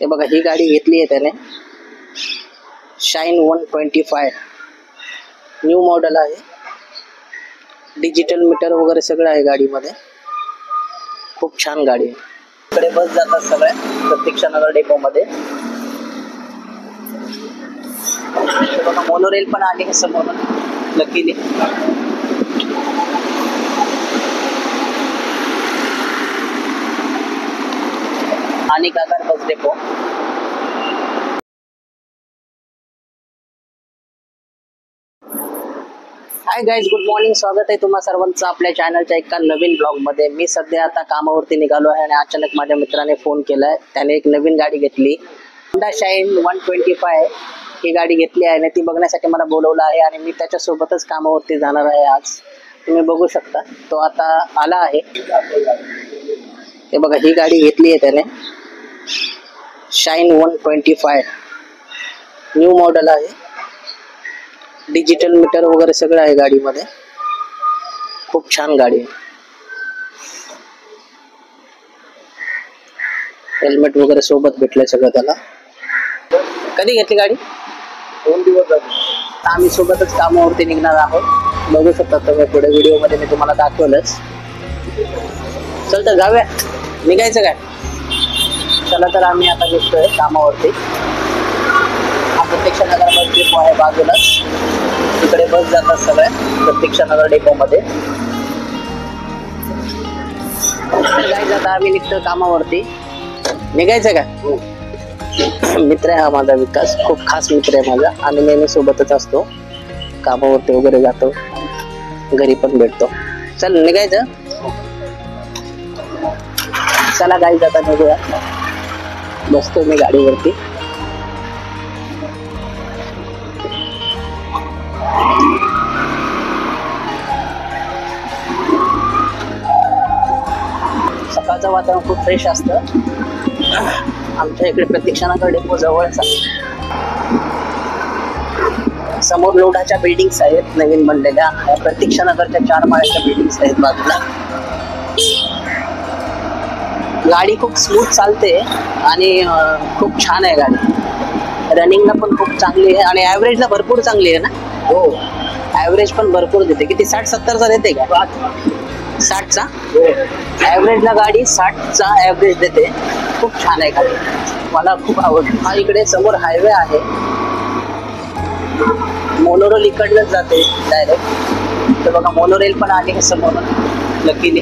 हे बघा, ही गाडी घेतली आहे त्याने, शाईन 125 न्यू मॉडेल आहे. डिजिटल मीटर वगैरे सगळं आहे गाडीमध्ये. खूप छान गाडी आहे. इकडे बस जातात सगळ्या प्रतीक्षानगर डेपो मध्ये. बघा, मोनोरेल पण आली समोर लकीली. आणि काकार bus depot. Hi guys, good morning. स्वागत आहे तुम्हा सर्वांचं आपल्या चॅनलच्या एका नवीन ब्लॉग मध्ये. मी सध्या आता कामावरती निघालो आहे आणि अचानक माझ्या मित्राने फोन केलाय. त्याने एक नवीन गाडी घेतली, होंडा शाईन 125 ही गाडी घेतली आहे आणि ती बघण्यासाठी मला बोलवलं आहे आणि मी त्याच्यासोबतच कामावरती जाणार आहे आज. तुम्ही बघू शकता तो आता आला आहे. हे बघा, ही गाडी घेतली आहे त्याने, शाईन 125 न्यू मॉडेल आहे. डिजिटल मीटर वगैरे सगळं आहे गाडीमध्ये. खूप छान गाडी आहे. हेल्मेट वगैरे सोबत भेटलंय सगळं त्याला. कधी घेतली गाडी? 2 दिवस झाले. आम्ही सोबतच कामावरती निघणार आहोत. बघू शकता तुम्ही पुढे व्हिडिओ मध्ये मी तुम्हाला दाखवलंच. चल तर जाऊया. निघायचं काय? चला तर आम्ही आता निघतोय कामावरती. प्रतीक्षानगर बस डेपो आहे बाजूलाच. तिकडे बस जातात सगळ्या प्रतीक्षानगर डेपो मध्ये. जायचं आता आम्ही निघतोय कामावरती. निघायचं का? मित्र आहे हा माझा विकास, खूप खास मित्र आहे माझा. आम्ही नेहमी सोबतच असतो, कामावरती वगैरे जातो, घरी पण भेटतो. चल निघायचं. चला गाडी जाता निघूया. बसतो मी गाडीवरती. सकाळचं वातावरण खूप फ्रेश असतं. आमच्या इकडे प्रतीक्षानगर डेपो जवळच आहे. समोर लोढाच्या बिल्डिंग्स आहेत नवीन बनलेल्या. प्रतीक्षानगरच्या 4 माळ्याच्या बिल्डिंग्स आहेत बाजूला. गाडी खूप स्मूथ चालते आणि खूप छान आहे गाडी. रनिंगला पण खूप चांगली आहे आणि ॲव्हरेजला भरपूर चांगली आहे ना. हो, ॲव्हरेज पण भरपूर देते. किती 60-70चा देते का? 60चा ॲव्हरेजला गाडी 60चा ॲव्हरेज देते. खूप छान आहे गाडी, मला खूप आवडली. हा इकडे समोर हायवे आहे. मोनोरेल इकडनंच जाते डायरेक्ट. तर बघा, मोनोरेल पण आली समोर लकीली.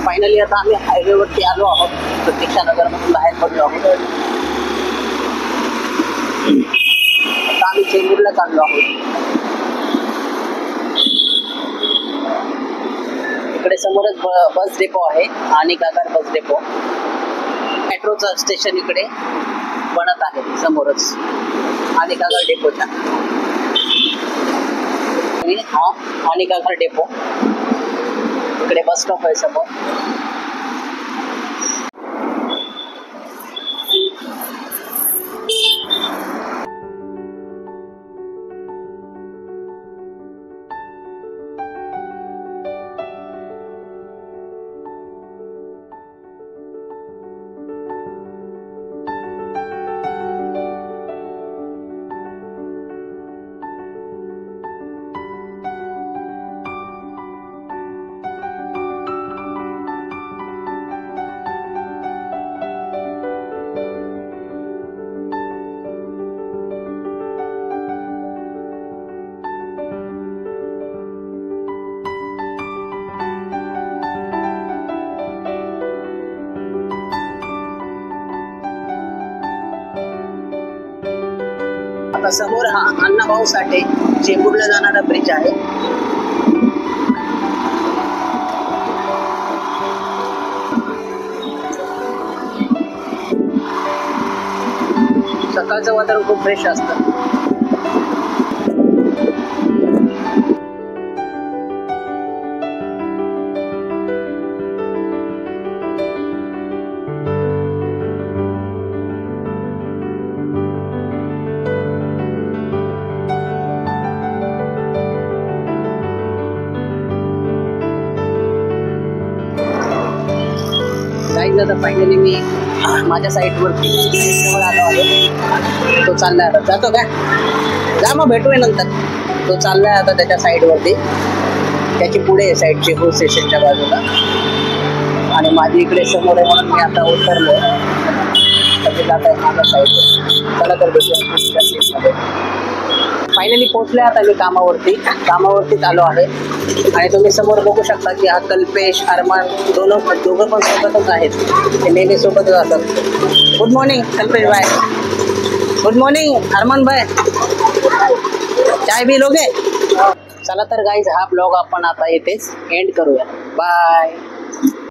फायनली आता आम्ही हायवेवरती आलो आहोत. प्रतीक्षानगर मधून बाहेर पडलो आहोत. आता आम्ही चेंबूरला चाललो आहोत. इकडे समोरच बस डेपो आहे आणि काकार बस डेपो. मेट्रोचं स्टेशन इकडे बनत आहे समोरच आणि काकार डेपोच्या. हा आणि काकार डेपो. इकडे बस स्टॉप आहे समोर. आता समोर हा अण्णाभाऊ साठे चेंबूरला जाणारा ब्रिज आहे. सकाळचं वातावरण खूप फ्रेश असतं. बघितलं तर फायनली मी माझ्या साईटवरती जवळ आलो आहे. तो चाललाय आता. जातो काय? जा मग भेटूया नंतर. तो चाललाय आता त्याच्या साईडवरती. त्याची पुढे साईडची हो स्टेशनच्या बाजूला आणि माझी इकडे समोर आहे म्हणून मी आता उतरलो. त्याचे जात आहे माझ्या साईडवर. चला तर भेटूया. फायनली पोहोचले आता मी कामावरतीच आलो आहे. आणि तुम्ही समोर बघू शकता की हा कल्पेश अरमान दोघं पण सोबतच आहेत. ते नेहमी सोबतच असतात. गुड मॉर्निंग कल्पेश भाई. गुड मॉर्निंग अरमान भाई. चाय भी लोगे? चला तर गाईज हा ब्लॉग आपण आता इथेच एंड करूया. बाय.